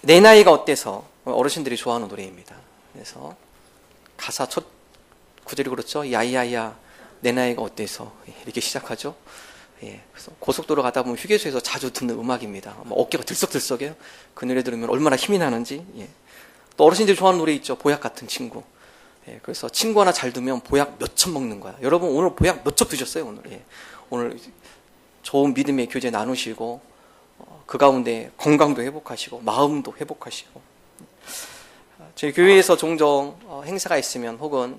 내 나이가 어때서 어르신들이 좋아하는 노래입니다. 그래서 가사 첫 구절이 그렇죠. 야야야 내 나이가 어때서 이렇게 시작하죠. 예, 그래서 고속도로 가다 보면 휴게소에서 자주 듣는 음악입니다. 어깨가 들썩들썩해요. 그 노래 들으면 얼마나 힘이 나는지. 예. 또 어르신들이 좋아하는 노래 있죠. 보약 같은 친구. 예, 그래서 친구 하나 잘 두면 보약 몇 첩 먹는 거야. 여러분 오늘 보약 몇 첩 드셨어요? 오늘? 예. 오늘 좋은 믿음의 교제 나누시고 그 가운데 건강도 회복하시고 마음도 회복하시고. 저희 교회에서 종종 행사가 있으면 혹은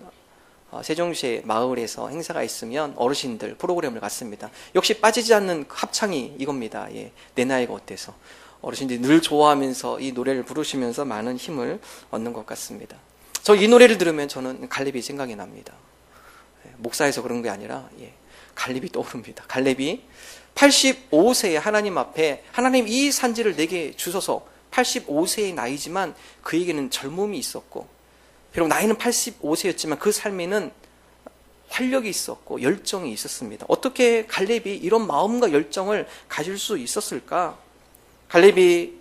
세종시의 마을에서 행사가 있으면 어르신들 프로그램을 갖습니다. 역시 빠지지 않는 합창이 이겁니다. 예, 내 나이가 어때서. 어르신들이 늘 좋아하면서 이 노래를 부르시면서 많은 힘을 얻는 것 같습니다. 저 이 노래를 들으면 저는 갈렙이 생각이 납니다. 예, 목사에서 그런 게 아니라 갈렙이 떠오릅니다. 갈렙이 85세에 하나님 앞에 하나님 이 산지를 내게 주소서 85세의 나이지만 그에게는 젊음이 있었고 비록 나이는 85세였지만 그 삶에는 활력이 있었고 열정이 있었습니다. 어떻게 갈렙이 이런 마음과 열정을 가질 수 있었을까? 갈렙이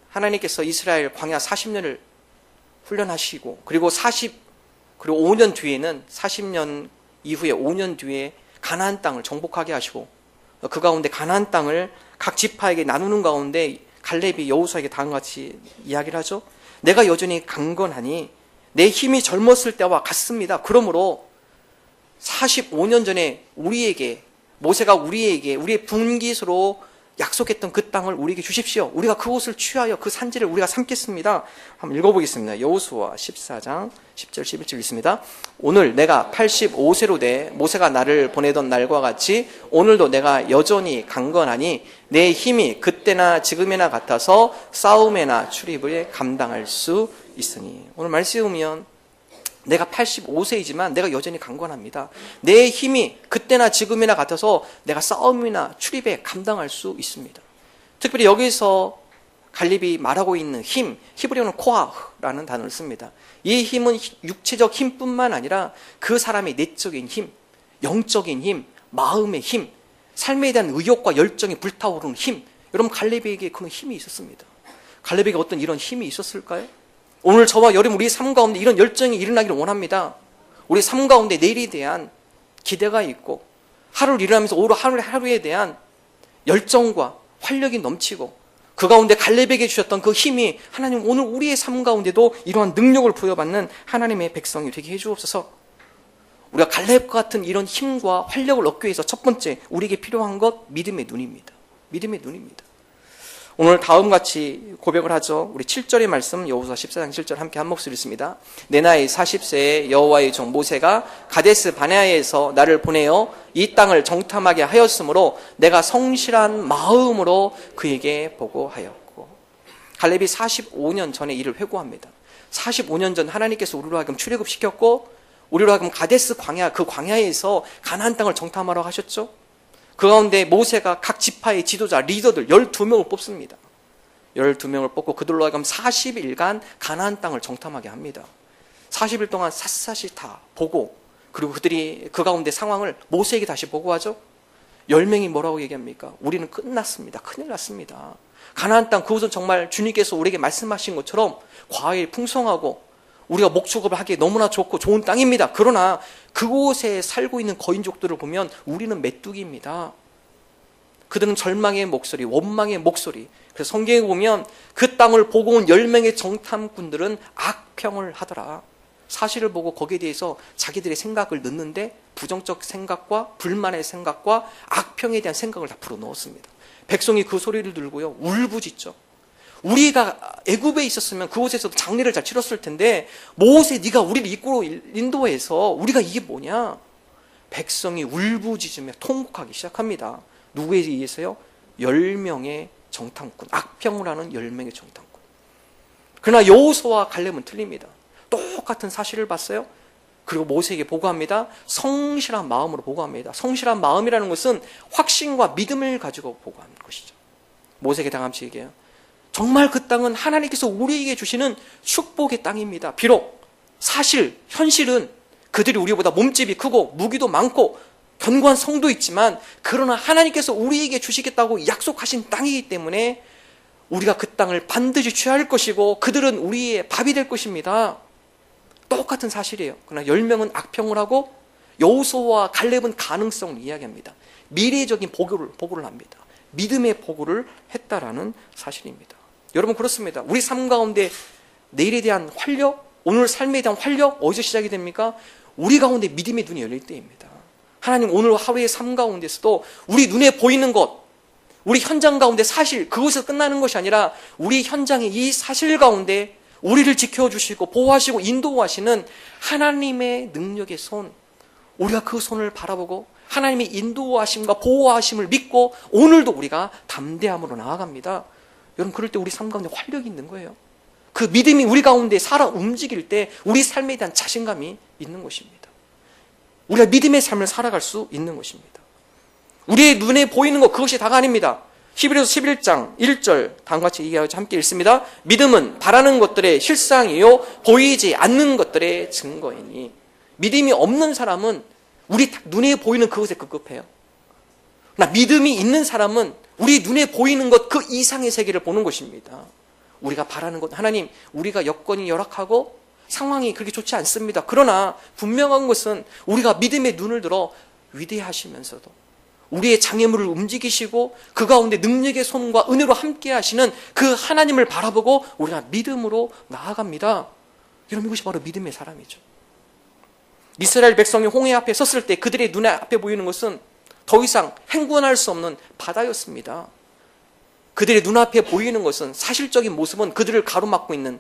하나님께서 이스라엘 광야 40년을 훈련하시고 그리고 5년 뒤에는 40년 이후에 5년 뒤에 가나안 땅을 정복하게 하시고 그 가운데 가나안 땅을 각 지파에게 나누는 가운데 갈렙이 여호수아에게 다음과 같이 이야기를 하죠. 내가 여전히 강건하니 내 힘이 젊었을 때와 같습니다. 그러므로 45년 전에 모세가 우리에게 우리의 분깃으로 약속했던 그 땅을 우리에게 주십시오. 우리가 그곳을 취하여 그 산지를 우리가 삼겠습니다. 한번 읽어보겠습니다. 여호수아 14장 10절 11절 있습니다. 오늘 내가 85세로 돼 모세가 나를 보내던 날과 같이 오늘도 내가 여전히 강건하니 내 힘이 그때나 지금이나 같아서 싸움에나 출입을 감당할 수 있으니. 오늘 말씀이면 내가 85세이지만 내가 여전히 강건합니다. 내 힘이 그때나 지금이나 같아서 내가 싸움이나 출입에 감당할 수 있습니다. 특별히 여기서 갈렙이 말하고 있는 힘, 히브리어는 코아흐라는 단어를 씁니다. 이 힘은 육체적 힘뿐만 아니라 그 사람의 내적인 힘, 영적인 힘, 마음의 힘, 삶에 대한 의욕과 열정이 불타오르는 힘. 여러분 갈렙에게 그런 힘이 있었습니다. 갈렙에게 어떤 이런 힘이 있었을까요? 오늘 저와 여러분 우리 삶 가운데 이런 열정이 일어나기를 원합니다. 우리 삶 가운데 내일에 대한 기대가 있고 하루를 일어나면서 오늘 하루에 대한 열정과 활력이 넘치고 그 가운데 갈렙에게 주셨던 그 힘이 하나님 오늘 우리의 삶 가운데도 이러한 능력을 부여받는 하나님의 백성이 되게 해주옵소서. 우리가 갈렙과 같은 이런 힘과 활력을 얻기 위해서 첫 번째 우리에게 필요한 것 믿음의 눈입니다. 믿음의 눈입니다. 오늘 다음같이 고백을 하죠. 우리 7절의 말씀 여호수아 14장 7절 함께 한 목소리 있습니다. 내 나이 40세에 여호와의 종 모세가 가데스 바네아에서 나를 보내어 이 땅을 정탐하게 하였으므로 내가 성실한 마음으로 그에게 보고하였고. 갈렙이 45년 전의 일을 회고합니다. 45년 전 하나님께서 우리로 하여금 출애굽시켰고 우리로 하여금 가데스 광야 그 광야에서 가나안 땅을 정탐하러 하셨죠. 그 가운데 모세가 각 지파의 지도자, 리더들 12명을 뽑습니다. 12명을 뽑고 그들로 하여금 40일간 가나안 땅을 정탐하게 합니다. 40일 동안 샅샅이 다 보고 그리고 그들이 그 가운데 상황을 모세에게 다시 보고하죠. 10명이 뭐라고 얘기합니까? 우리는 끝났습니다. 큰일 났습니다. 가나안 땅 그곳은 정말 주님께서 우리에게 말씀하신 것처럼 과일 풍성하고 우리가 목축업을 하기에 너무나 좋고 좋은 땅입니다. 그러나 그곳에 살고 있는 거인족들을 보면 우리는 메뚜기입니다. 그들은 절망의 목소리, 원망의 목소리. 그래서 성경에 보면 그 땅을 보고 온 10명의 정탐꾼들은 악평을 하더라. 사실을 보고 거기에 대해서 자기들의 생각을 넣는데 부정적 생각과 불만의 생각과 악평에 대한 생각을 다 불어넣었습니다. 백성이 그 소리를 들고요 울부짖죠. 우리가 애굽에 있었으면 그곳에서도 장례를 잘 치렀을 텐데 모세 네가 우리를 이끌어 인도해서 우리가 이게 뭐냐. 백성이 울부짖으며 통곡하기 시작합니다. 누구에 의해서요? 10명의 정탐꾼, 악평을 하는 10명의 정탐꾼. 그러나 여호수아와 갈렙은 틀립니다. 똑같은 사실을 봤어요. 그리고 모세에게 보고합니다. 성실한 마음으로 보고합니다. 성실한 마음이라는 것은 확신과 믿음을 가지고 보고하는 것이죠. 모세에게 다같이 얘기해요. 정말 그 땅은 하나님께서 우리에게 주시는 축복의 땅입니다. 비록 사실 현실은 그들이 우리보다 몸집이 크고 무기도 많고 견고한 성도 있지만 그러나 하나님께서 우리에게 주시겠다고 약속하신 땅이기 때문에 우리가 그 땅을 반드시 취할 것이고 그들은 우리의 밥이 될 것입니다. 똑같은 사실이에요. 그러나 10명은 악평을 하고 여호수아와 갈렙은 가능성을 이야기합니다. 미래적인 보고를 합니다. 믿음의 보고를 했다라는 사실입니다. 여러분, 그렇습니다. 우리 삶 가운데 내일에 대한 활력, 오늘 삶에 대한 활력 어디서 시작이 됩니까? 우리 가운데 믿음의 눈이 열릴 때입니다. 하나님, 오늘 하루의 삶 가운데서도 우리 눈에 보이는 것, 우리 현장 가운데 사실, 그것에서 끝나는 것이 아니라 우리 현장의 이 사실 가운데 우리를 지켜주시고 보호하시고 인도하시는 하나님의 능력의 손, 우리가 그 손을 바라보고 하나님의 인도하심과 보호하심을 믿고 오늘도 우리가 담대함으로 나아갑니다. 여러분, 그럴 때 우리 삶 가운데 활력이 있는 거예요. 그 믿음이 우리 가운데 살아 움직일 때 우리 삶에 대한 자신감이 있는 것입니다. 우리가 믿음의 삶을 살아갈 수 있는 것입니다. 우리의 눈에 보이는 것, 그것이 다가 아닙니다. 히브리서 11장 1절 다음과 같이 얘기하고 함께 읽습니다. 믿음은 바라는 것들의 실상이요 보이지 않는 것들의 증거이니. 믿음이 없는 사람은 우리 눈에 보이는 그것에 급급해요. 그러나 믿음이 있는 사람은 우리 눈에 보이는 것 그 이상의 세계를 보는 것입니다. 우리가 바라는 것, 하나님, 우리가 여건이 열악하고 상황이 그렇게 좋지 않습니다. 그러나 분명한 것은 우리가 믿음의 눈을 들어 위대하시면서도 우리의 장애물을 움직이시고 그 가운데 능력의 손과 은혜로 함께 하시는 그 하나님을 바라보고 우리가 믿음으로 나아갑니다. 여러분, 이것이 바로 믿음의 사람이죠. 이스라엘 백성이 홍해 앞에 섰을 때 그들의 눈에 앞에 보이는 것은 더 이상 행군할 수 없는 바다였습니다. 그들의 눈앞에 보이는 것은 사실적인 모습은 그들을 가로막고 있는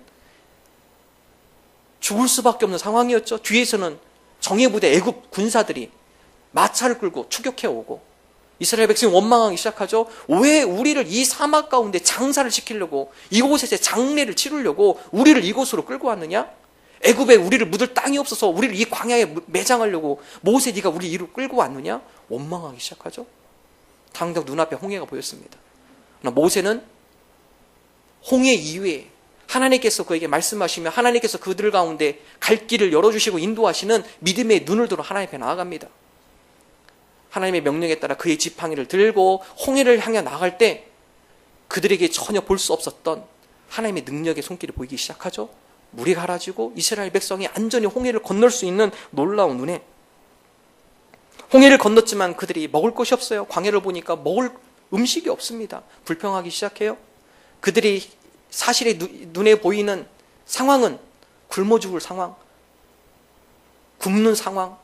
죽을 수밖에 없는 상황이었죠. 뒤에서는 정예부대 애굽 군사들이 마차를 끌고 추격해 오고 이스라엘 백성이 원망하기 시작하죠. 왜 우리를 이 사막 가운데 장사를 시키려고 이곳에서 장례를 치르려고 우리를 이곳으로 끌고 왔느냐? 애굽에 우리를 묻을 땅이 없어서 우리를 이 광야에 매장하려고 모세 네가 우리 이리로 끌고 왔느냐? 원망하기 시작하죠. 당장 눈앞에 홍해가 보였습니다. 그러나 모세는 홍해 이후에 하나님께서 그에게 말씀하시며 하나님께서 그들 가운데 갈 길을 열어주시고 인도하시는 믿음의 눈을 들어 하나님 앞에 나아갑니다. 하나님의 명령에 따라 그의 지팡이를 들고 홍해를 향해 나갈 때 그들에게 전혀 볼 수 없었던 하나님의 능력의 손길이 보이기 시작하죠. 물이 갈아지고 이스라엘 백성이 안전히 홍해를 건널 수 있는 놀라운 눈에 홍해를 건넜지만 그들이 먹을 것이 없어요. 광야를 보니까 먹을 음식이 없습니다. 불평하기 시작해요. 그들이 사실의 눈에 보이는 상황은 굶어 죽을 상황, 굶는 상황.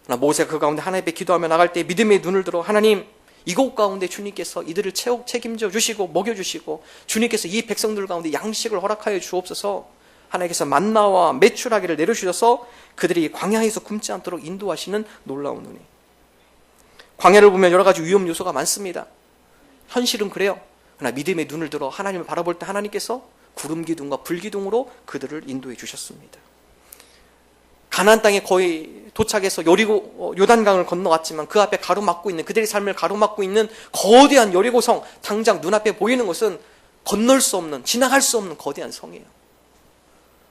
모세가 그 가운데 하나님 앞에 기도하며 나갈 때 믿음의 눈을 들어 하나님, 이곳 가운데 주님께서 이들을 책임져 주시고 먹여주시고 주님께서 이 백성들 가운데 양식을 허락하여 주옵소서. 하나님께서 만나와 메추라기를 내려주셔서 그들이 광야에서 굶지 않도록 인도하시는 놀라운 눈이. 광야를 보면 여러 가지 위험 요소가 많습니다. 현실은 그래요. 그러나 믿음의 눈을 들어 하나님을 바라볼 때 하나님께서 구름 기둥과 불 기둥으로 그들을 인도해 주셨습니다. 가나안 땅에 거의 도착해서 여리고 요단강을 건너왔지만 그 앞에 가로막고 있는 그들의 삶을 가로막고 있는 거대한 여리고성, 당장 눈앞에 보이는 것은 건널 수 없는, 지나갈 수 없는 거대한 성이에요.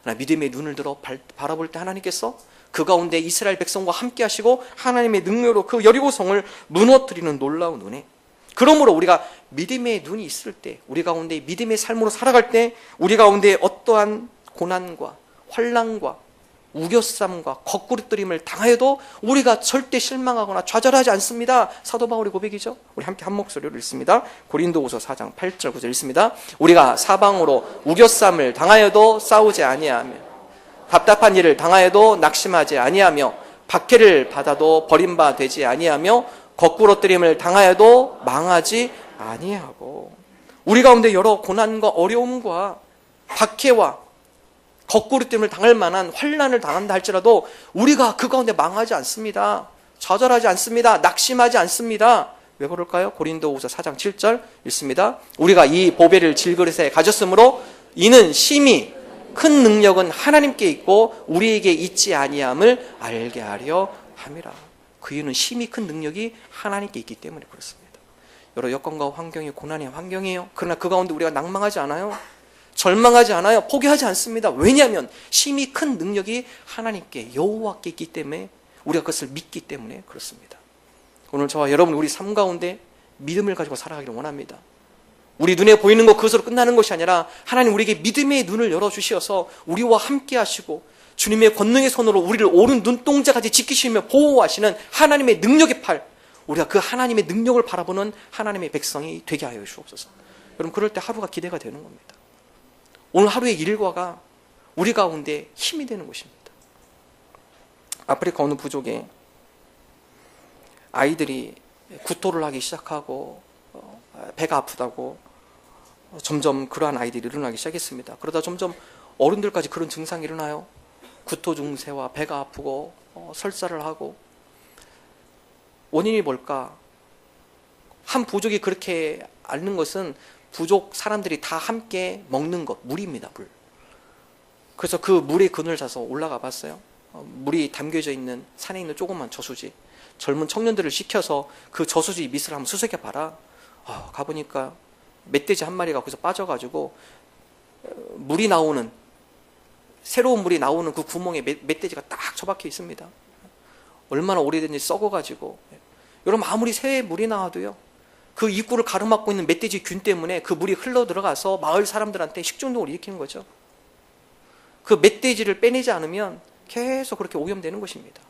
그러나 믿음의 눈을 들어 바라볼 때 하나님께서 그 가운데 이스라엘 백성과 함께 하시고 하나님의 능력으로 그 여리고성을 무너뜨리는 놀라운 은혜. 그러므로 우리가 믿음의 눈이 있을 때, 우리 가운데 믿음의 삶으로 살아갈 때 우리 가운데 어떠한 고난과 환난과 우겨쌈과 거꾸로뜨림을 당하여도 우리가 절대 실망하거나 좌절하지 않습니다. 사도 바울의 고백이죠. 우리 함께 한 목소리로 읽습니다. 고린도후서 4장 8절 9절 읽습니다. 우리가 사방으로 우겨쌈을 당하여도 싸우지 아니하며 답답한 일을 당하여도 낙심하지 아니하며 박해를 받아도 버림받지 아니하며 거꾸로뜨림을 당하여도 망하지 아니하고. 우리 가운데 여러 고난과 어려움과 박해와 거꾸로뜨림을 당할 만한 환난을 당한다 할지라도 우리가 그 가운데 망하지 않습니다. 좌절하지 않습니다. 낙심하지 않습니다. 왜 그럴까요? 고린도후서 4장 7절 읽습니다. 우리가 이 보배를 질그릇에 가졌으므로 이는 심히 큰 능력은 하나님께 있고 우리에게 있지 아니함을 알게 하려 함이라. 그 이유는 심히 큰 능력이 하나님께 있기 때문에 그렇습니다. 여러 여건과 환경이 고난의 환경이에요. 그러나 그 가운데 우리가 낭망하지 않아요. 절망하지 않아요. 포기하지 않습니다. 왜냐하면 심히 큰 능력이 하나님께 여호와께 있기 때문에 우리가 그것을 믿기 때문에 그렇습니다. 오늘 저와 여러분 우리 삶 가운데 믿음을 가지고 살아가기를 원합니다. 우리 눈에 보이는 것 그것으로 끝나는 것이 아니라 하나님 우리에게 믿음의 눈을 열어주시어서 우리와 함께 하시고 주님의 권능의 손으로 우리를 오른 눈동자까지 지키시며 보호하시는 하나님의 능력의 팔, 우리가 그 하나님의 능력을 바라보는 하나님의 백성이 되게 하여 주옵소서. 여러분, 그럴 때 하루가 기대가 되는 겁니다. 오늘 하루의 일과가 우리 가운데 힘이 되는 것입니다. 아프리카 어느 부족에 아이들이 구토를 하기 시작하고 배가 아프다고 점점 그러한 아이들이 일어나기 시작했습니다. 그러다 점점 어른들까지 그런 증상이 일어나요. 구토 증세와 배가 아프고 설사를 하고. 원인이 뭘까? 한 부족이 그렇게 앓는 것은 부족 사람들이 다 함께 먹는 것, 물입니다. 물. 그래서 그 물의 근을 자서 올라가 봤어요. 물이 담겨져 있는 산에 있는 조그만 저수지, 젊은 청년들을 시켜서 그 저수지 밑을 한번 수색해 봐라. 가보니까 멧돼지 한 마리가 거기서 빠져가지고 물이 나오는, 새로운 물이 나오는 그 구멍에 멧돼지가 딱 처박혀 있습니다. 얼마나 오래된지 썩어가지고. 여러분, 아무리 새해 물이 나와도요, 그 입구를 가로막고 있는 멧돼지 균 때문에 그 물이 흘러 들어가서 마을 사람들한테 식중독을 일으키는 거죠. 그 멧돼지를 빼내지 않으면 계속 그렇게 오염되는 것입니다.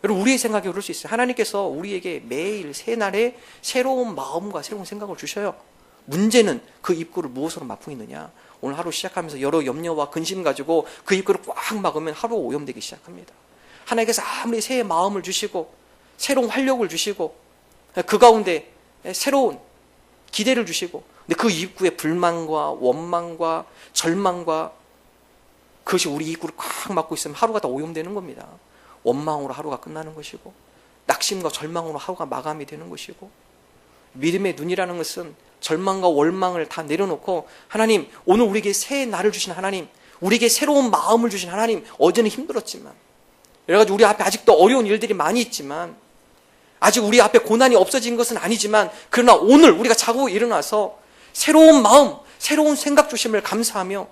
여러분, 우리의 생각이 그럴 수 있어요. 하나님께서 우리에게 매일 새날에 새로운 마음과 새로운 생각을 주셔요. 문제는 그 입구를 무엇으로 막고 있느냐. 오늘 하루 시작하면서 여러 염려와 근심 가지고 그 입구를 꽉 막으면 하루가 오염되기 시작합니다. 하나님께서 아무리 새의 마음을 주시고 새로운 활력을 주시고 그 가운데 새로운 기대를 주시고, 근데 그 입구에 불만과 원망과 절망과 그것이 우리 입구를 꽉 막고 있으면 하루가 다 오염되는 겁니다. 원망으로 하루가 끝나는 것이고, 낙심과 절망으로 하루가 마감이 되는 것이고, 믿음의 눈이라는 것은 절망과 원망을 다 내려놓고, 하나님, 오늘 우리에게 새 날을 주신 하나님, 우리에게 새로운 마음을 주신 하나님, 어제는 힘들었지만, 여러 가지 우리 앞에 아직도 어려운 일들이 많이 있지만, 아직 우리 앞에 고난이 없어진 것은 아니지만, 그러나 오늘 우리가 자고 일어나서 새로운 마음, 새로운 생각 주심을 감사하며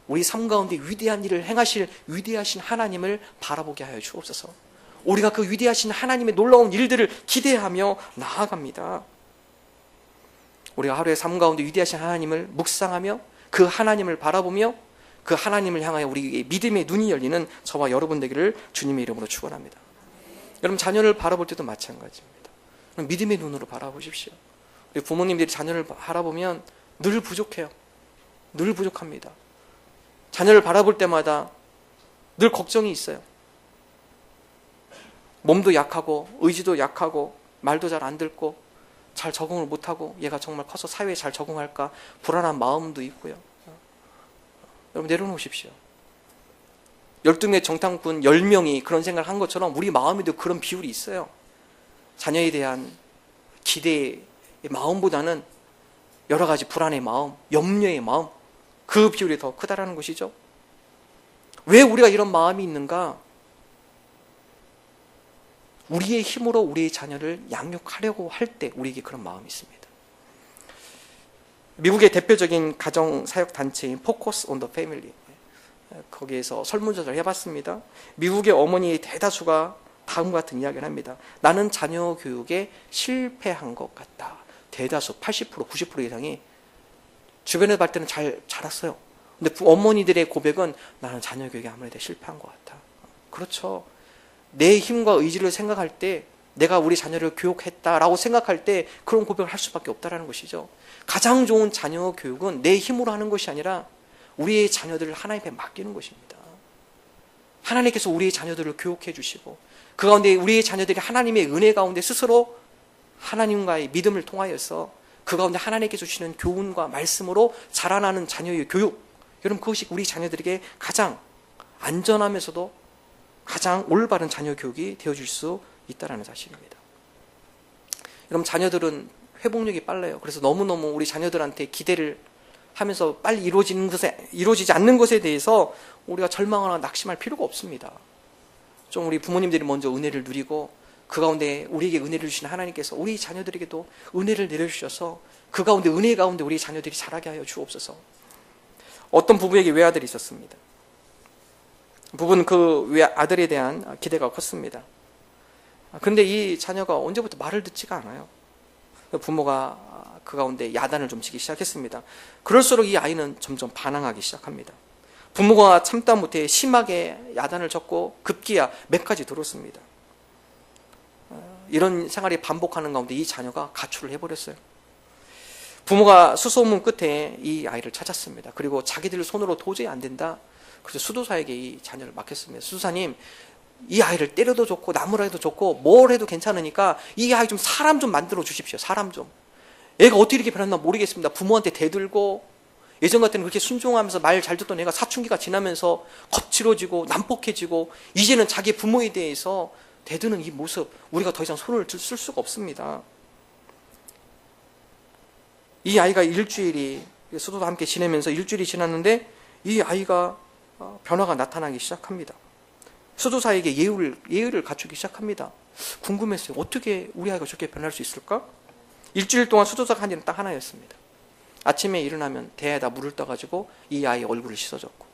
우리 삶 가운데 위대한 일을 행하실 위대하신 하나님을 바라보게 하여 주옵소서. 우리가 그 위대하신 하나님의 놀라운 일들을 기대하며 나아갑니다. 우리가 하루의 삶 가운데 위대하신 하나님을 묵상하며 그 하나님을 바라보며 그 하나님을 향하여 우리에게 믿음의 눈이 열리는 저와 여러분 되기를 주님의 이름으로 축원합니다. 여러분, 자녀를 바라볼 때도 마찬가지입니다. 믿음의 눈으로 바라보십시오. 우리 부모님들이 자녀를 바라보면 늘 부족해요. 늘 부족합니다. 자녀를 바라볼 때마다 늘 걱정이 있어요. 몸도 약하고 의지도 약하고 말도 잘 안 듣고 잘 적응을 못하고 얘가 정말 커서 사회에 잘 적응할까 불안한 마음도 있고요. 여러분, 내려놓으십시오. 12명의 정탐꾼 10명이 그런 생각을 한 것처럼 우리 마음에도 그런 비율이 있어요. 자녀에 대한 기대의 마음보다는 여러 가지 불안의 마음, 염려의 마음, 그 비율이 더 크다라는 것이죠. 왜 우리가 이런 마음이 있는가? 우리의 힘으로 우리의 자녀를 양육하려고 할 때 우리에게 그런 마음이 있습니다. 미국의 대표적인 가정사역단체인 Focus on the Family, 거기에서 설문조사를 해봤습니다. 미국의 어머니의 대다수가 다음과 같은 이야기를 합니다. 나는 자녀 교육에 실패한 것 같다. 대다수 80%, 90% 이상이 주변에서 볼 때는 잘 자랐어요. 근데 어머니들의 고백은 나는 자녀 교육에 아무래도 실패한 것 같아. 그렇죠. 내 힘과 의지를 생각할 때, 내가 우리 자녀를 교육했다라고 생각할 때 그런 고백을 할 수밖에 없다는 것이죠. 가장 좋은 자녀 교육은 내 힘으로 하는 것이 아니라 우리의 자녀들을 하나님께 맡기는 것입니다. 하나님께서 우리의 자녀들을 교육해 주시고 그 가운데 우리의 자녀들이 하나님의 은혜 가운데 스스로 하나님과의 믿음을 통하여서 그 가운데 하나님께서 주시는 교훈과 말씀으로 자라나는 자녀의 교육, 여러분, 그것이 우리 자녀들에게 가장 안전하면서도 가장 올바른 자녀 교육이 되어줄 수 있다는 사실입니다. 여러분, 자녀들은 회복력이 빨라요. 그래서 너무너무 우리 자녀들한테 기대를 하면서 빨리 이루어지지 않는 것에 대해서 우리가 절망하거나 낙심할 필요가 없습니다. 좀 우리 부모님들이 먼저 은혜를 누리고 그 가운데 우리에게 은혜를 주신 하나님께서 우리 자녀들에게도 은혜를 내려주셔서 그 가운데 은혜 가운데 우리 자녀들이 자라게 하여 주옵소서. 어떤 부부에게 외아들이 있었습니다. 부부는 그 외아들에 대한 기대가 컸습니다. 그런데 이 자녀가 언제부터 말을 듣지가 않아요. 부모가 그 가운데 야단을 좀 치기 시작했습니다. 그럴수록 이 아이는 점점 반항하기 시작합니다. 부모가 참다 못해 심하게 야단을 쳤고 급기야 매까지 들었습니다. 이런 생활이 반복하는 가운데 이 자녀가 가출을 해버렸어요. 부모가 수소문 끝에 이 아이를 찾았습니다. 그리고 자기들 손으로 도저히 안 된다. 그래서 수도사에게 이 자녀를 맡겼습니다. 수도사님, 이 아이를 때려도 좋고 나무라 해도 좋고 뭘 해도 괜찮으니까 이 아이 좀 사람 좀 만들어 주십시오. 사람 좀. 애가 어떻게 이렇게 변했나 모르겠습니다. 부모한테 대들고 예전 같에는 그렇게 순종하면서 말 잘 듣던 애가 사춘기가 지나면서 거칠어지고 난폭해지고 이제는 자기 부모에 대해서 대드는 이 모습, 우리가 더 이상 손을 쓸 수가 없습니다. 이 아이가 일주일이 수도도 함께 지내면서 일주일이 지났는데 이 아이가 변화가 나타나기 시작합니다. 수도사에게 예의를 갖추기 시작합니다. 궁금했어요. 어떻게 우리 아이가 저렇게 변할 수 있을까? 일주일 동안 수도사가 한 일은 딱 하나였습니다. 아침에 일어나면 대야에다 물을 떠가지고 이 아이의 얼굴을 씻어줬고,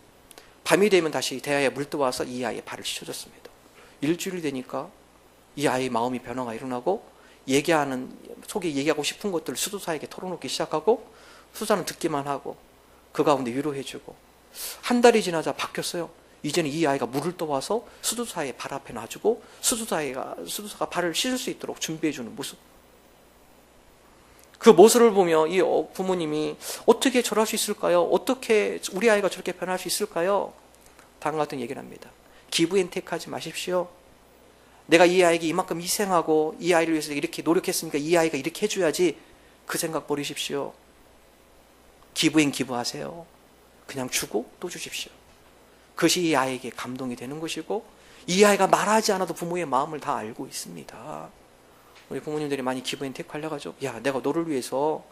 밤이 되면 다시 대야에 물 떠와서 이 아이의 발을 씻어줬습니다. 일주일이 되니까 이 아이의 마음이 변화가 일어나고 속에 얘기하고 싶은 것들을 수도사에게 털어놓기 시작하고, 수도사는 듣기만 하고 그 가운데 위로해주고, 한 달이 지나자 바뀌었어요. 이제는 이 아이가 물을 떠와서 수도사의 발 앞에 놔주고 수도사가 발을 씻을 수 있도록 준비해주는 모습. 그 모습을 보며 이 부모님이 어떻게 저럴 수 있을까요? 어떻게 우리 아이가 저렇게 변할 수 있을까요? 다음과 같은 얘기를 합니다. 기브앤테이크하지 마십시오. 내가 이 아이에게 이만큼 희생하고 이 아이를 위해서 이렇게 노력했으니까 이 아이가 이렇게 해줘야지, 그 생각 버리십시오. 기브하세요. 그냥 주고 또 주십시오. 그것이 이 아이에게 감동이 되는 것이고, 이 아이가 말하지 않아도 부모의 마음을 다 알고 있습니다. 우리 부모님들이 많이 기브앤테이크 하려고 하죠. 야, 내가 너를 위해서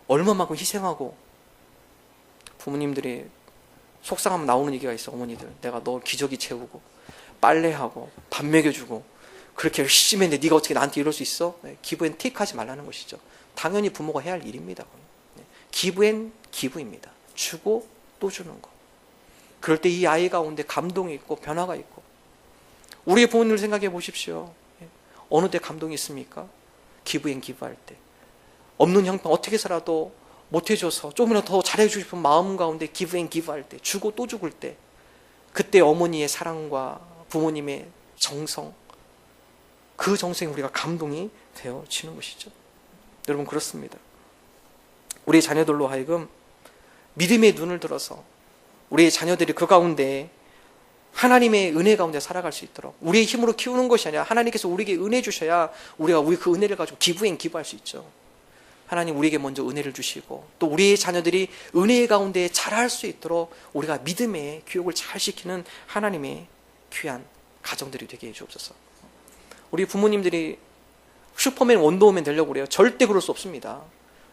얼마만큼 희생하고, 부모님들이 속상하면 나오는 얘기가 있어. 어머니들, 내가 너 기저귀 채우고 빨래하고 밥 먹여주고 그렇게 열심히 했는데 네가 어떻게 나한테 이럴 수 있어? 기브앤테이크 하지 말라는 것이죠. 당연히 부모가 해야 할 일입니다. 기브입니다. 주고 또 주는 거. 그럴 때 이 아이 가운데 감동이 있고 변화가 있고. 우리 부모님을 생각해 보십시오. 어느 때 감동이 있습니까? 기브할 때. 없는 형편 어떻게 살아도 못해줘서 조금이라도 더 잘해주고 싶은 마음 가운데 기브할 때, 주고 또 죽을 때, 그때 어머니의 사랑과 부모님의 정성, 그 정성이 우리가 감동이 되어지는 것이죠. 여러분, 그렇습니다. 우리 자녀들로 하여금 믿음의 눈을 들어서 우리의 자녀들이 그 가운데 하나님의 은혜 가운데 살아갈 수 있도록, 우리의 힘으로 키우는 것이 아니라 하나님께서 우리에게 은혜 주셔야 우리가 그 은혜를 가지고 기부할 수 있죠. 하나님 우리에게 먼저 은혜를 주시고 또 우리의 자녀들이 은혜 가운데 자랄 수 있도록 우리가 믿음의 교육을 잘 시키는 하나님의 귀한 가정들이 되게 해주옵소서. 우리 부모님들이 슈퍼맨 원더우맨 되려고 그래요. 절대 그럴 수 없습니다.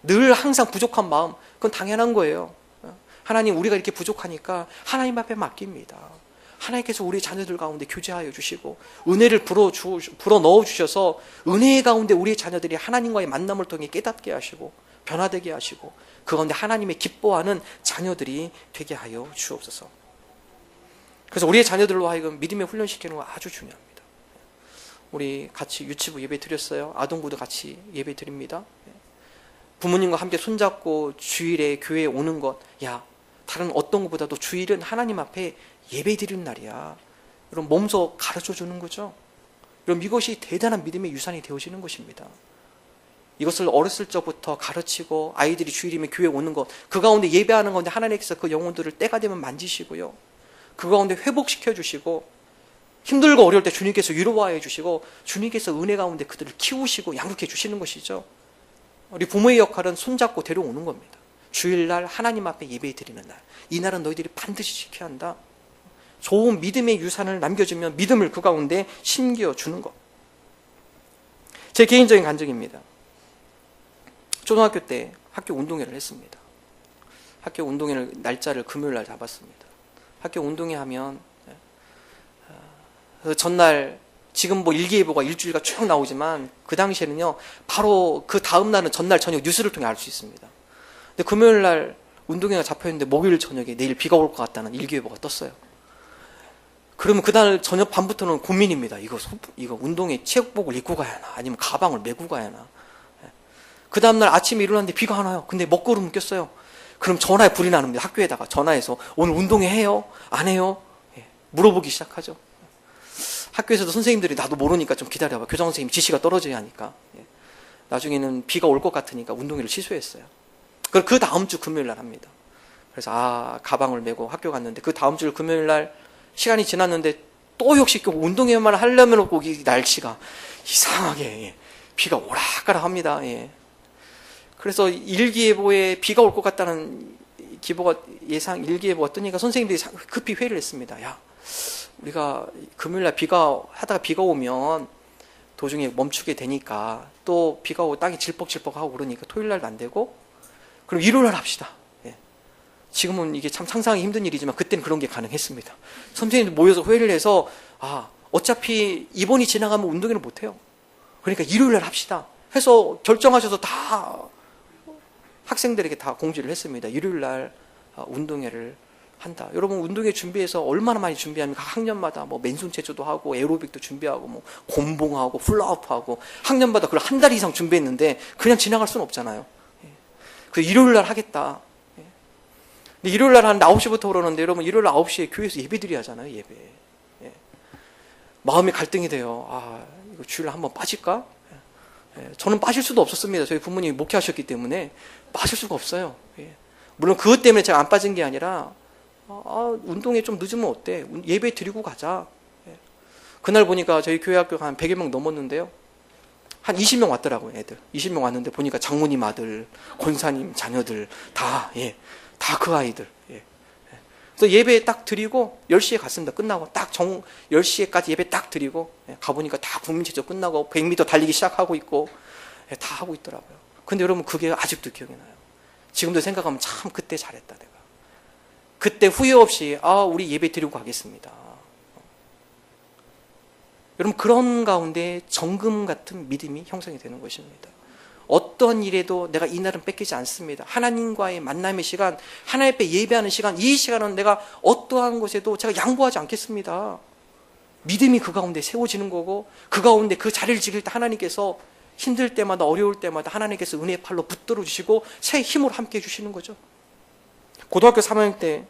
늘 항상 부족한 마음, 그건 당연한 거예요. 하나님, 우리가 이렇게 부족하니까 하나님 앞에 맡깁니다. 하나님께서 우리 자녀들 가운데 교제하여 주시고 은혜를 불어 넣어 주셔서 은혜 가운데 우리 자녀들이 하나님과의 만남을 통해 깨닫게 하시고 변화되게 하시고 그 가운데 하나님의 기뻐하는 자녀들이 되게 하여 주옵소서. 그래서 우리의 자녀들로 하여금 믿음에 훈련시키는 거 아주 중요합니다. 우리 같이 유치부 예배 드렸어요. 아동부도 같이 예배 드립니다. 부모님과 함께 손잡고 주일에 교회에 오는 것, 야, 다른 어떤 것보다도 주일은 하나님 앞에 예배 드리는 날이야. 여러분, 몸소 가르쳐 주는 거죠. 여러분, 이것이 대단한 믿음의 유산이 되어지는 것입니다. 이것을 어렸을 적부터 가르치고 아이들이 주일이면 교회에 오는 것, 그 가운데 예배하는 가운데 하나님께서 그 영혼들을 때가 되면 만지시고요, 그 가운데 회복시켜 주시고 힘들고 어려울 때 주님께서 위로하여 주시고 주님께서 은혜 가운데 그들을 키우시고 양육해 주시는 것이죠. 우리 부모의 역할은 손잡고 데려오는 겁니다. 주일날 하나님 앞에 예배 드리는 날, 이 날은 너희들이 반드시 지켜야 한다. 좋은 믿음의 유산을 남겨주면 믿음을 그 가운데 심겨주는 것. 제 개인적인 간증입니다. 초등학교 때 학교 운동회를 했습니다. 학교 운동회를 날짜를 금요일날 잡았습니다. 학교 운동회 하면 그 전날, 지금 뭐 일기예보가 일주일가 쭉 나오지만 그 당시에는요, 바로 그 다음 날은 전날 저녁 뉴스를 통해 알 수 있습니다. 근데 금요일날 운동회가 잡혀있는데 목요일 저녁에 내일 비가 올 것 같다는 일기예보가 떴어요. 그러면 그날 저녁 밤부터는 고민입니다. 이거 운동회 체육복을 입고 가야 하나, 아니면 가방을 메고 가야 하나. 그 다음날 아침에 일어났는데 비가 안 와요. 근데 먹구름은 꼈어요. 그럼 전화에 불이 나는 겁니다. 학교에다가 전화해서 오늘 운동해요? 안 해요? 예, 물어보기 시작하죠. 학교에서도 선생님들이 나도 모르니까 좀 기다려봐. 교장 선생님 지시가 떨어져야 하니까. 예. 나중에는 비가 올 것 같으니까 운동회를 취소했어요. 그걸 그 다음 주 금요일 날 합니다. 그래서 가방을 메고 학교 갔는데 그 다음 주 금요일 날 시간이 지났는데 또 역시 운동회만 하려면 꼭 이 날씨가 이상하게 예, 비가 오락가락 합니다. 예. 그래서 일기예보에 비가 올 것 같다는 예상 일기예보가 뜨니까 선생님들이 급히 회의를 했습니다. 야, 우리가 금요일날 하다가 비가 오면 도중에 멈추게 되니까 또 비가 오고 땅이 질퍽질퍽하고 그러니까 토요일날도 안 되고 그럼 일요일날 합시다. 예. 지금은 이게 참 상상하기 힘든 일이지만 그때는 그런 게 가능했습니다. 선생님들 모여서 회의를 해서 어차피 이번이 지나가면 운동회를 못해요. 그러니까 일요일날 합시다. 해서 결정하셔서 다 학생들에게 다 공지를 했습니다. 일요일날 운동회를 한다. 여러분 운동회 준비해서 얼마나 많이 준비하면 각 학년마다 뭐 맨손 체조도 하고 에어로빅도 준비하고 뭐 곤봉하고 훌라후프하고 학년마다 그걸 한 달 이상 준비했는데 그냥 지나갈 수는 없잖아요. 그 일요일날 하겠다. 근데 일요일날 한 9시부터 그러는데 여러분 일요일 9시에 교회에서 예배드리 하잖아요. 예배. 마음이 갈등이 돼요. 이거 주일날 한번 빠질까? 저는 빠질 수도 없었습니다. 저희 부모님이 목회하셨기 때문에 빠질 수가 없어요. 물론 그것 때문에 제가 안 빠진 게 아니라 운동회 좀 늦으면 어때? 예배 드리고 가자. 그날 보니까 저희 교회 학교가 한 100여 명 넘었는데요. 한 20명 왔더라고요. 애들 20명 왔는데 보니까 장모님 아들, 권사님 자녀들 다 그 아이들. 그래서 예배 딱 드리고 10시에 갔습니다. 끝나고 딱 10시에까지 예배 딱 드리고 가보니까 다 국민체조 끝나고 100m 달리기 시작하고 있고 다 하고 있더라고요. 근데 여러분 그게 아직도 기억이 나요. 지금도 생각하면 참 그때 잘했다 내가. 그때 후회 없이 우리 예배 드리고 가겠습니다. 여러분 그런 가운데 정금 같은 믿음이 형성이 되는 것입니다. 어떤 일에도 내가 이날은 뺏기지 않습니다. 하나님과의 만남의 시간, 하나님 앞에 예배하는 시간, 이 시간은 내가 어떠한 것에도 제가 양보하지 않겠습니다. 믿음이 그 가운데 세워지는 거고 그 가운데 그 자리를 지킬 때 하나님께서 힘들 때마다 어려울 때마다 하나님께서 은혜의 팔로 붙들어 주시고 새 힘으로 함께 해주시는 거죠. 고등학교 3학년 때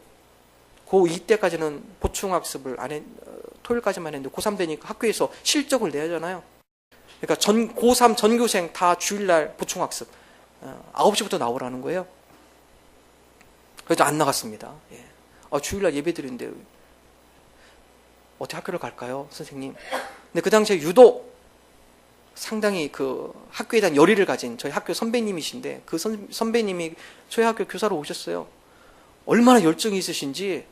고2 때까지는 보충학습을 토요일까지만 했는데 고3 되니까 학교에서 실적을 내야 하잖아요. 그러니까 고3 전교생 다 주일날 보충학습 9시부터 나오라는 거예요. 그래서 안 나갔습니다. 주일날 예배 드리는데 어떻게 학교를 갈까요, 선생님? 근데 그 당시에 유독 상당히 그 학교에 대한 열의를 가진 저희 학교 선배님이신데 그 선배님이 저희 학교 교사로 오셨어요. 얼마나 열정이 있으신지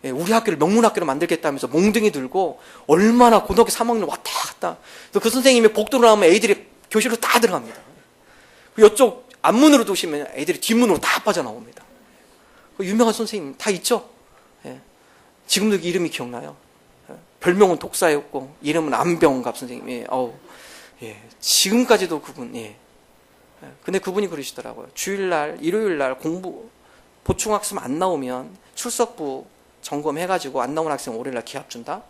우리 학교를 명문학교로 만들겠다면서 몽둥이 들고 얼마나 고등학교 3학년 왔다 갔다. 그 선생님이 복도로 나오면 애들이 교실로 다 들어갑니다. 이쪽 앞문으로 도시면 애들이 뒷문으로 다 빠져나옵니다. 그 유명한 선생님 다 있죠? 지금도 이름이 기억나요. 별명은 독사였고 이름은 안병갑 선생님. 지금까지도 그분. 근데 그분이 그러시더라고요. 주일날, 일요일날 보충학습 안 나오면 출석부 점검해가지고 안 나온 학생 월요일날 기합 준다.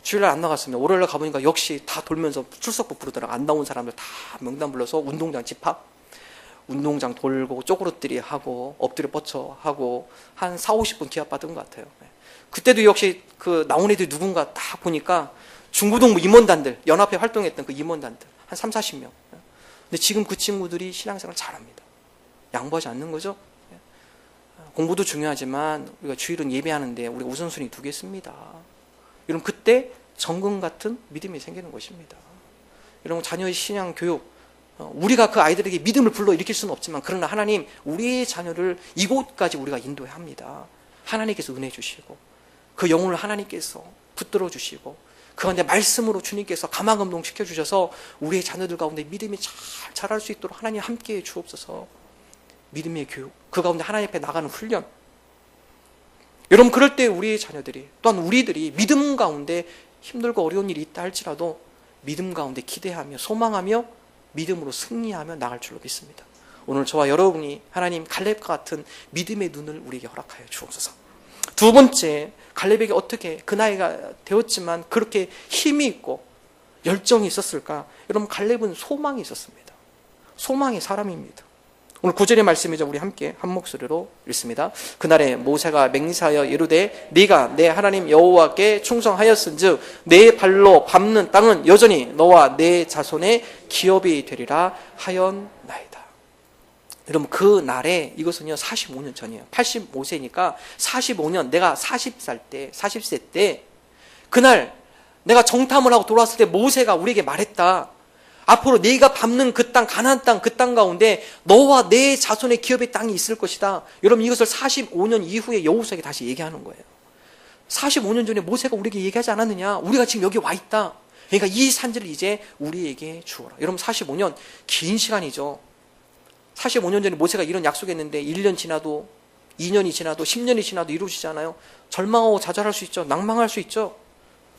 주일날 안 나갔으면 월요일날 가보니까 역시 다 돌면서 출석부 부르더라고. 안 나온 사람들 다 명단 불러서 운동장 집합, 운동장 돌고 쪼그러뜨리 하고 엎드려 뻗쳐 하고 한 40-50분 기합 받은 것 같아요. 그때도 역시 그 나온 애들이 누군가 딱 보니까 중고등부 임원단들, 연합회 활동했던 그 임원단들 한 30-40명. 근데 지금 그 친구들이 신앙생활 잘합니다. 양보하지 않는 거죠. 공부도 중요하지만 우리가 주일은 예배하는데 우리가 우선순위 두겠습니다. 여러분 그때 정금 같은 믿음이 생기는 것입니다. 여러분 자녀의 신앙 교육, 우리가 그 아이들에게 믿음을 불러일으킬 수는 없지만 그러나 하나님 우리의 자녀를 이곳까지 우리가 인도해야 합니다. 하나님께서 은혜 주시고 그 영혼을 하나님께서 붙들어 주시고 그 가운데 말씀으로 주님께서 가망음동 시켜주셔서 우리의 자녀들 가운데 믿음이 잘 자랄 수 있도록 하나님 함께해 주옵소서. 믿음의 교육, 그 가운데 하나님 앞에 나가는 훈련. 여러분 그럴 때 우리의 자녀들이 또한 우리들이 믿음 가운데 힘들고 어려운 일이 있다 할지라도 믿음 가운데 기대하며 소망하며 믿음으로 승리하며 나갈 줄로 믿습니다. 오늘 저와 여러분이 하나님 갈렙과 같은 믿음의 눈을 우리에게 허락하여 주옵소서. 두 번째, 갈렙에게 어떻게 그 나이가 되었지만 그렇게 힘이 있고 열정이 있었을까? 여러분, 갈렙은 소망이 있었습니다. 소망의 사람입니다. 오늘 9절의 말씀이죠. 우리 함께 한 목소리로 읽습니다. 그날에 모세가 맹세하여 이르되 네가 내 하나님 여호와께 충성하였은즉 내 발로 밟는 땅은 여전히 너와 내 자손의 기업이 되리라 하였나이다. 여러분, 그 날에, 이것은요 45년 전이에요. 85세니까 45년, 내가 40세 때 그날 내가 정탐을 하고 돌아왔을 때 모세가 우리에게 말했다. 앞으로 네가 밟는 그 땅, 가나안 땅, 그 땅 가운데 너와 내 자손의 기업의 땅이 있을 것이다. 여러분, 이것을 45년 이후에 여호수아에게 다시 얘기하는 거예요. 45년 전에 모세가 우리에게 얘기하지 않았느냐? 우리가 지금 여기 와 있다. 그러니까 이 산지를 이제 우리에게 주어라. 여러분, 45년 긴 시간이죠. 45년 전에 모세가 이런 약속했는데 1년 지나도 2년이 지나도 10년이 지나도 이루어지지 않아요. 절망하고 좌절할 수 있죠. 낭망할 수 있죠.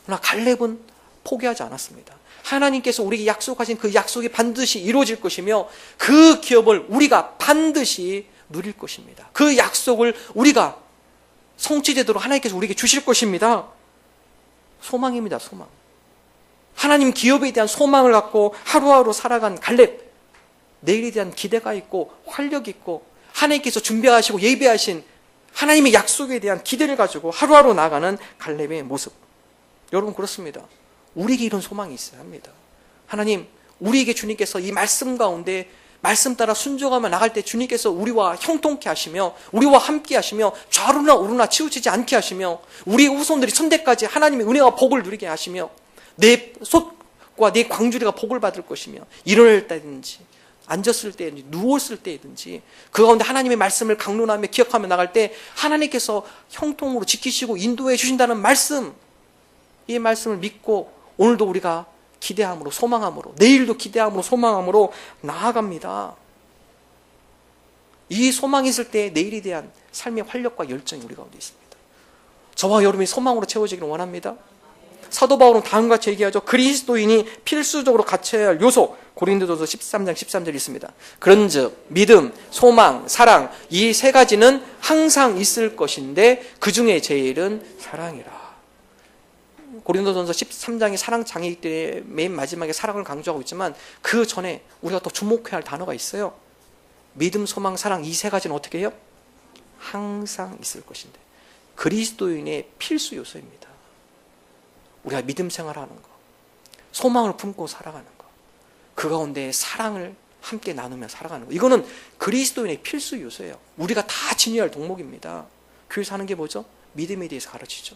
그러나 갈렙은 포기하지 않았습니다. 하나님께서 우리에게 약속하신 그 약속이 반드시 이루어질 것이며 그 기업을 우리가 반드시 누릴 것입니다. 그 약속을 우리가 성취되도록 하나님께서 우리에게 주실 것입니다. 소망입니다. 소망. 하나님 기업에 대한 소망을 갖고 하루하루 살아간 갈렙, 내일에 대한 기대가 있고 활력이 있고 하나님께서 준비하시고 예배하신 하나님의 약속에 대한 기대를 가지고 하루하루 나아가는 갈렙의 모습. 여러분, 그렇습니다. 우리에게 이런 소망이 있어야 합니다. 하나님, 우리에게 주님께서 이 말씀 가운데 말씀 따라 순종하며 나갈 때 주님께서 우리와 형통케 하시며 우리와 함께 하시며 좌로나 우로나 치우치지 않게 하시며 우리의 후손들이 천대까지 하나님의 은혜와 복을 누리게 하시며 내 솥과 내 광주리가 복을 받을 것이며 일어날 때든지 앉았을 때든지 누웠을 때든지 그 가운데 하나님의 말씀을 강론하며 기억하며 나갈 때 하나님께서 형통으로 지키시고 인도해 주신다는 말씀, 이 말씀을 믿고 오늘도 우리가 기대함으로 소망함으로 내일도 기대함으로 소망함으로 나아갑니다. 이 소망이 있을 때 내일에 대한 삶의 활력과 열정이 우리 가운데 있습니다. 저와 여러분이 소망으로 채워지기를 원합니다. 사도 바울은 다음과 같이 얘기하죠. 그리스도인이 필수적으로 갖춰야 할 요소, 고린도전서 13장 13절 있습니다. 그런즉 믿음, 소망, 사랑, 이 세 가지는 항상 있을 것인데 그 중에 제일은 사랑이라. 고린도전서 13장이 사랑 장이기 때문에 맨 마지막에 사랑을 강조하고 있지만 그 전에 우리가 또 주목해야 할 단어가 있어요. 믿음, 소망, 사랑, 이 세 가지는 어떻게 해요? 항상 있을 것인데 그리스도인의 필수 요소입니다. 우리가 믿음 생활하는 거, 소망을 품고 살아가는 거, 그 가운데 사랑을 함께 나누며 살아가는 거, 이거는 그리스도인의 필수 요소예요. 우리가 다 지녀야 할 동목입니다. 교회에서 하는 게 뭐죠? 믿음에 대해서 가르치죠.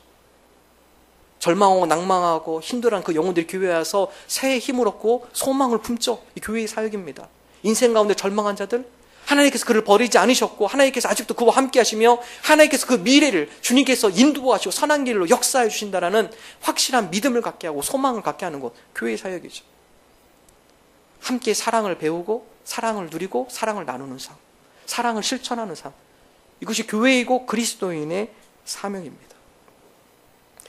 절망하고 낭망하고 힘들어하는 그 영혼들이 교회에 와서 새해 힘을 얻고 소망을 품죠. 이 교회의 사역입니다. 인생 가운데 절망한 자들, 하나님께서 그를 버리지 않으셨고 하나님께서 아직도 그와 함께 하시며 하나님께서 그 미래를 주님께서 인도하시고 선한 길로 역사해 주신다라는 확실한 믿음을 갖게 하고 소망을 갖게 하는 것, 교회의 사역이죠. 함께 사랑을 배우고 사랑을 누리고 사랑을 나누는 삶, 사랑을 실천하는 삶, 이것이 교회이고 그리스도인의 사명입니다.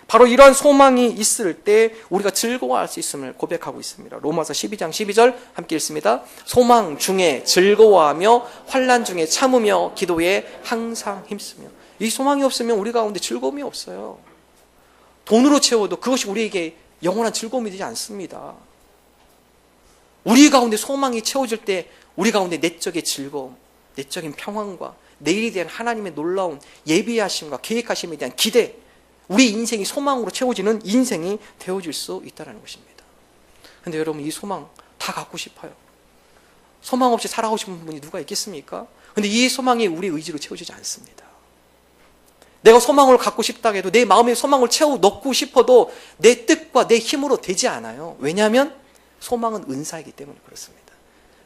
바로 이러한 소망이 있을 때 우리가 즐거워할 수 있음을 고백하고 있습니다. 로마서 12장 12절 함께 읽습니다. 소망 중에 즐거워하며 환난 중에 참으며 기도에 항상 힘쓰며. 이 소망이 없으면 우리 가운데 즐거움이 없어요. 돈으로 채워도 그것이 우리에게 영원한 즐거움이 되지 않습니다. 우리 가운데 소망이 채워질 때 우리 가운데 내적인 즐거움, 내적인 평안과 내일에 대한 하나님의 놀라운 예비하심과 계획하심에 대한 기대, 우리 인생이 소망으로 채워지는 인생이 되어질 수 있다는 것입니다. 그런데 여러분, 이 소망 다 갖고 싶어요. 소망 없이 살아가고 싶은 분이 누가 있겠습니까? 그런데 이 소망이 우리 의지로 채워지지 않습니다. 내가 소망을 갖고 싶다 해도 내 마음에 소망을 채워 넣고 싶어도 내 뜻과 내 힘으로 되지 않아요. 왜냐하면 소망은 은사이기 때문에 그렇습니다.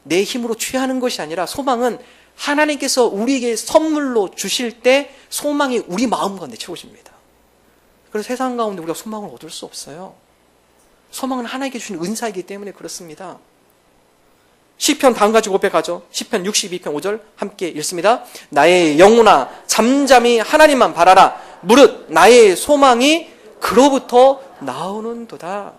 내 힘으로 취하는 것이 아니라 소망은 하나님께서 우리에게 선물로 주실 때 소망이 우리 마음 가운데 채워집니다. 그래서 세상 가운데 우리가 소망을 얻을 수 없어요. 소망은 하나님께 주신 은사이기 때문에 그렇습니다. 시편 다음 가지 고백하죠. 시편 62편 5절 함께 읽습니다. 나의 영혼아 잠잠히 하나님만 바라라. 무릇 나의 소망이 그로부터 나오는도다.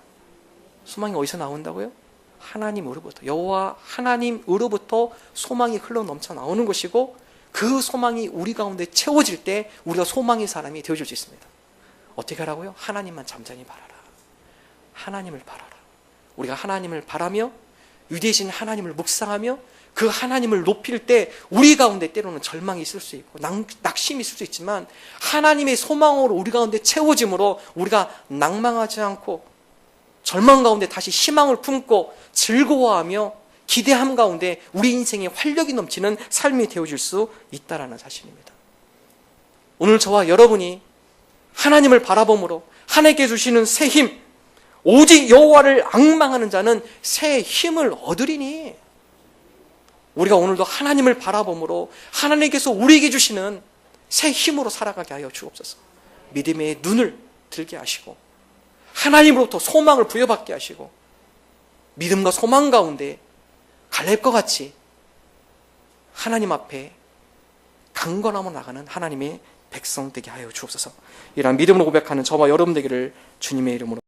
소망이 어디서 나온다고요? 하나님으로부터, 여호와 하나님으로부터 소망이 흘러 넘쳐 나오는 것이고 그 소망이 우리 가운데 채워질 때 우리가 소망의 사람이 되어줄 수 있습니다. 어떻게 하라고요? 하나님만 잠잠히 바라라. 하나님을 바라라. 우리가 하나님을 바라며 위대하신 하나님을 묵상하며 그 하나님을 높일 때 우리 가운데 때로는 절망이 있을 수 있고 낙심이 있을 수 있지만 하나님의 소망으로 우리 가운데 채워짐으로 우리가 낭망하지 않고 절망 가운데 다시 희망을 품고 즐거워하며 기대함 가운데 우리 인생에 활력이 넘치는 삶이 되어질 수 있다는 사실입니다. 오늘 저와 여러분이 하나님을 바라봄으로 하나님께 주시는 새 힘, 오직 여호와를 앙망하는 자는 새 힘을 얻으리니, 우리가 오늘도 하나님을 바라봄으로 하나님께서 우리에게 주시는 새 힘으로 살아가게 하여 주옵소서. 믿음의 눈을 들게 하시고 하나님으로부터 소망을 부여받게 하시고 믿음과 소망 가운데 갈렙과 같이 하나님 앞에 강건함으로 나가는 하나님의 백성 되게 하여 주옵소서. 이러한 믿음으로 고백하는 저와 여러분 되기를 주님의 이름으로